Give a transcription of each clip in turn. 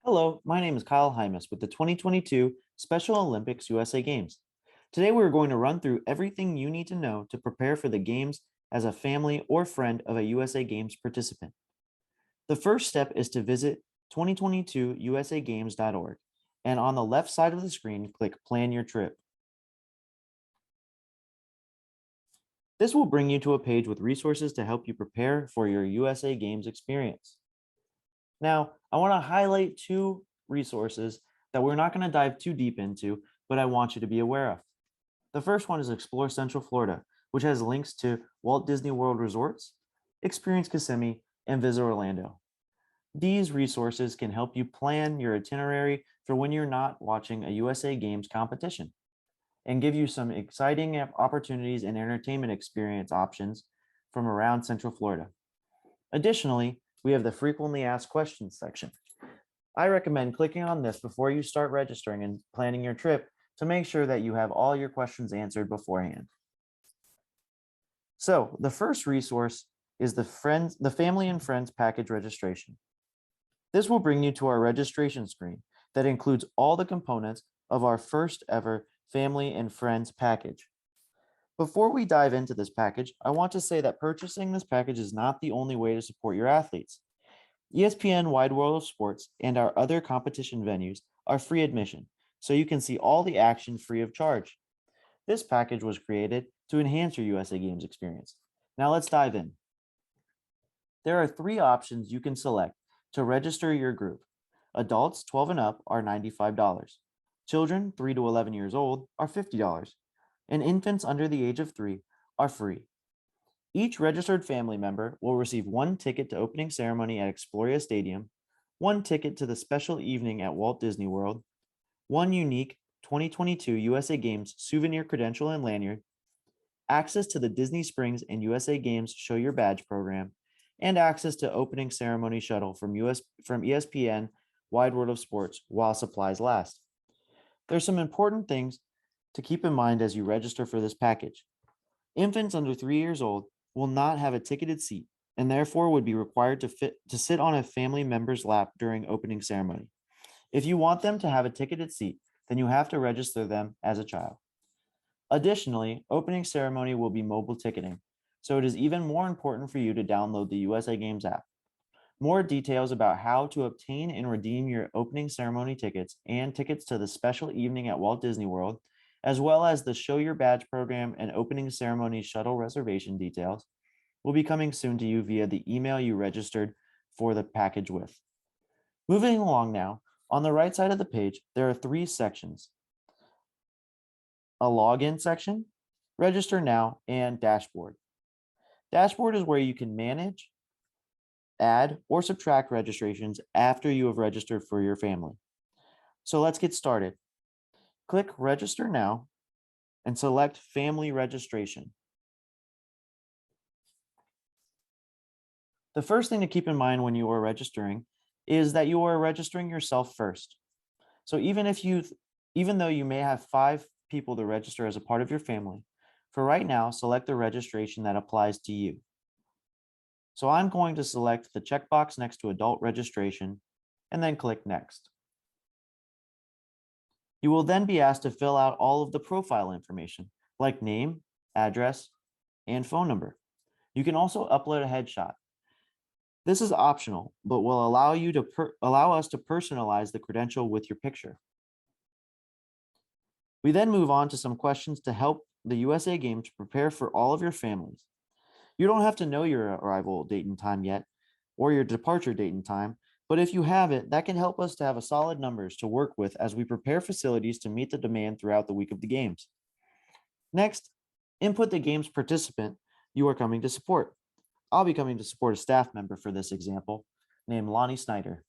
Hello, my name is Kyle Hymas with the 2022 Special Olympics USA Games. Today we're going to run through everything you need to know to prepare for the Games as a family or friend of a USA Games participant. The first step is to visit 2022usagames.org, and on the left side of the screen, click Plan Your Trip. This will bring you to a page with resources to help you prepare for your USA Games experience. Now, I want to highlight two resources that we're not going to dive too deep into, but I want you to be aware of. The first one is Explore Central Florida, which has links to Walt Disney World Resorts, Experience Kissimmee, and Visit Orlando. These resources can help you plan your itinerary for when you're not watching a USA Games competition and give you some exciting opportunities and entertainment experience options from around Central Florida. Additionally, we have the frequently asked questions section. I recommend clicking on this before you start registering and planning your trip to make sure that you have all your questions answered beforehand. So the first resource is the Family and Friends package registration. This will bring you to our registration screen that includes all the components of our first ever Family and Friends package. Before we dive into this package, I want to say that purchasing this package is not the only way to support your athletes. ESPN Wide World of Sports and our other competition venues are free admission, so you can see all the action free of charge. This package was created to enhance your USA Games experience. Now let's dive in. There are three options you can select to register your group. Adults 12 and up are $95. Children 3 to 11 years old are $50. And infants under the age of 3 are free. Each registered family member will receive one ticket to opening ceremony at Exploria Stadium, one ticket to the special evening at Walt Disney World, one unique 2022 USA Games souvenir credential and lanyard, access to the Disney Springs and USA Games Show Your Badge program, and access to opening ceremony shuttle from ESPN Wide World of Sports while supplies last. There's some important things to keep in mind as you register for this package. Infants under 3 years old will not have a ticketed seat and therefore would be required to sit on a family member's lap during opening ceremony. If you want them to have a ticketed seat, then you have to register them as a child. Additionally, opening ceremony will be mobile ticketing, so it is even more important for you to download the USA Games app. More details about how to obtain and redeem your opening ceremony tickets and tickets to the special evening at Walt Disney World, as well as the Show Your Badge program and opening ceremony shuttle reservation details, will be coming soon to you via the email you registered for the package with. Moving along now, on the right side of the page, there are three sections: a login section, register now, and dashboard. Dashboard is where you can manage, add, or subtract registrations after you have registered for your family. So let's get started. Click Register Now and select Family Registration. The first thing to keep in mind when you are registering is that you are registering yourself first. So even though you may have 5 people to register as a part of your family, for right now, select the registration that applies to you. So I'm going to select the checkbox next to adult registration and then click Next. You will then be asked to fill out all of the profile information like name, address, and phone number. You can also upload a headshot. This is optional, but will allow us to personalize the credential with your picture. We then move on to some questions to help the USA Games prepare for all of your families. You don't have to know your arrival date and time yet, or your departure date and time, but if you have it, that can help us to have a solid numbers to work with as we prepare facilities to meet the demand throughout the week of the Games. Next, input the Games participant you are coming to support. I'll be coming to support a staff member for this example, named Lonnie Snyder.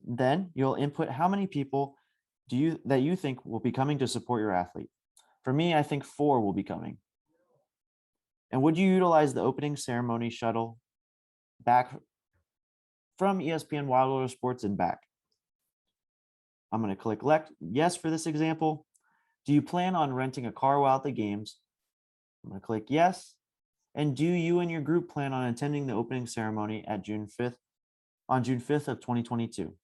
Then you'll input how many people that you think will be coming to support your athlete. For me, I think 4 will be coming. And would you utilize the opening ceremony shuttle back from ESPN Wide World of Sports and back? I'm going to click yes for this example. Do you plan on renting a car while at the Games? I'm going to click yes. And do you and your group plan on attending the opening ceremony at June 5th on June 5th of 2022.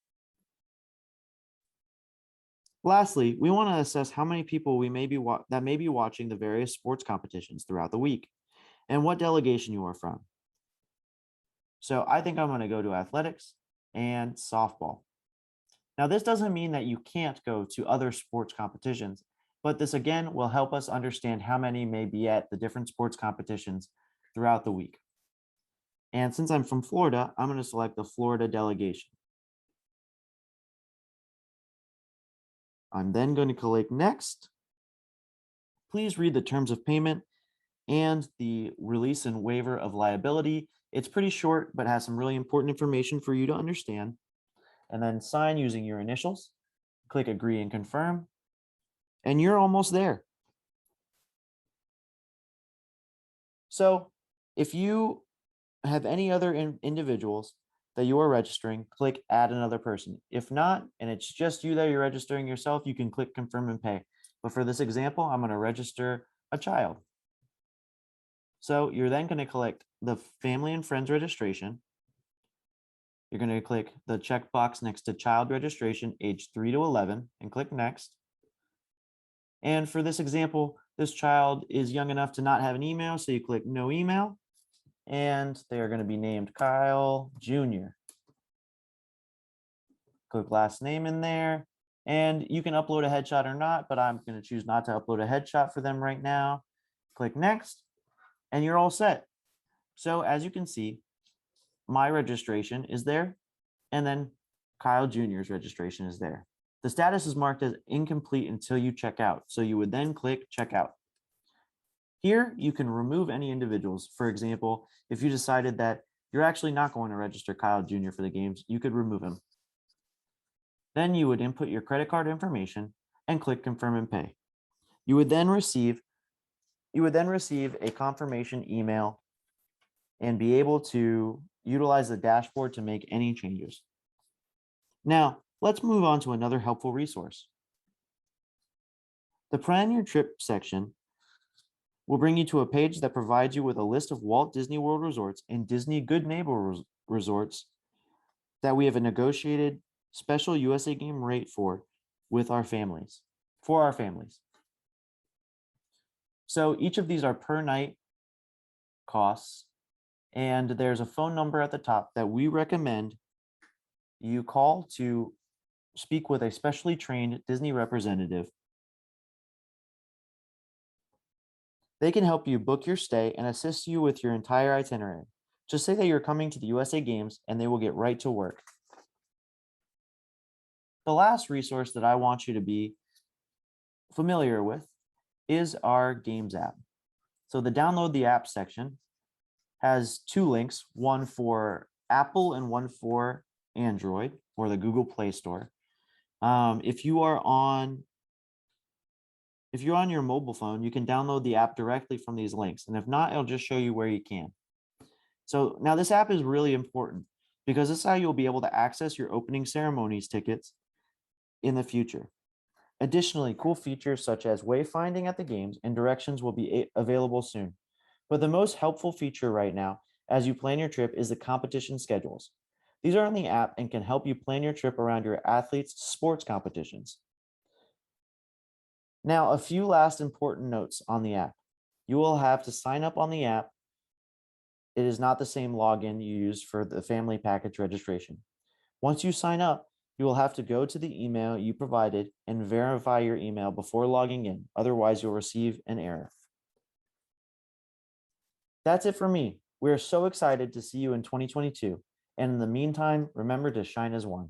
Lastly, we want to assess how many people we may be that may be watching the various sports competitions throughout the week and what delegation you are from. So I think I'm going to go to athletics and softball. Now, this doesn't mean that you can't go to other sports competitions, but this again will help us understand how many may be at the different sports competitions throughout the week. And since I'm from Florida, I'm going to select the Florida delegation. I'm then going to click next. Please read the terms of payment and the release and waiver of liability. It's pretty short, but has some really important information for you to understand. And then sign using your initials. Click agree and confirm, and you're almost there. So if you have any other individuals that you are registering, click add another person. If not, and it's just you that you're registering yourself, you can click confirm and pay. But for this example, I'm going to register a child. So you're then going to click the family and friends registration. You're going to click the checkbox next to child registration, age 3 to 11, and click next. And for this example, this child is young enough to not have an email, so you click no email, and they are going to be named Kyle Jr. Click last name in there, and you can upload a headshot or not, but I'm going to choose not to upload a headshot for them right now. Click next, and you're all set. So as you can see, my registration is there, and then Kyle Jr.'s registration is there. The status is marked as incomplete until you check out. So you would then click check out. Here, you can remove any individuals. For example, if you decided that you're actually not going to register Kyle Jr. for the games, you could remove him. Then you would input your credit card information and click confirm and pay. You would then receive a confirmation email and be able to utilize the dashboard to make any changes. Now, let's move on to another helpful resource. The Plan Your Trip section will bring you to a page that provides you with a list of Walt Disney World resorts and Disney Good Neighbor resorts that we have a negotiated special USA game rate for our families. So each of these are per night costs, and there's a phone number at the top that we recommend you call to speak with a specially trained Disney representative. They can help you book your stay and assist you with your entire itinerary. Just say that you're coming to the USA Games and they will get right to work. The last resource that I want you to be familiar with is our Games app. So the download the app section has two links, one for Apple and one for Android or the Google Play Store. If you're on your mobile phone, you can download the app directly from these links. And if not, it'll just show you where you can. So now this app is really important because this is how you'll be able to access your opening ceremonies tickets in the future. Additionally, cool features such as wayfinding at the games and directions will be available soon. But the most helpful feature right now as you plan your trip is the competition schedules. These are on the app and can help you plan your trip around your athletes' sports competitions. Now, a few last important notes on the app. You will have to sign up on the app. It is not the same login you use for the family package registration. Once you sign up, you will have to go to the email you provided and verify your email before logging in. Otherwise, you'll receive an error. That's it for me. We are so excited to see you in 2022. And in the meantime, remember to shine as one.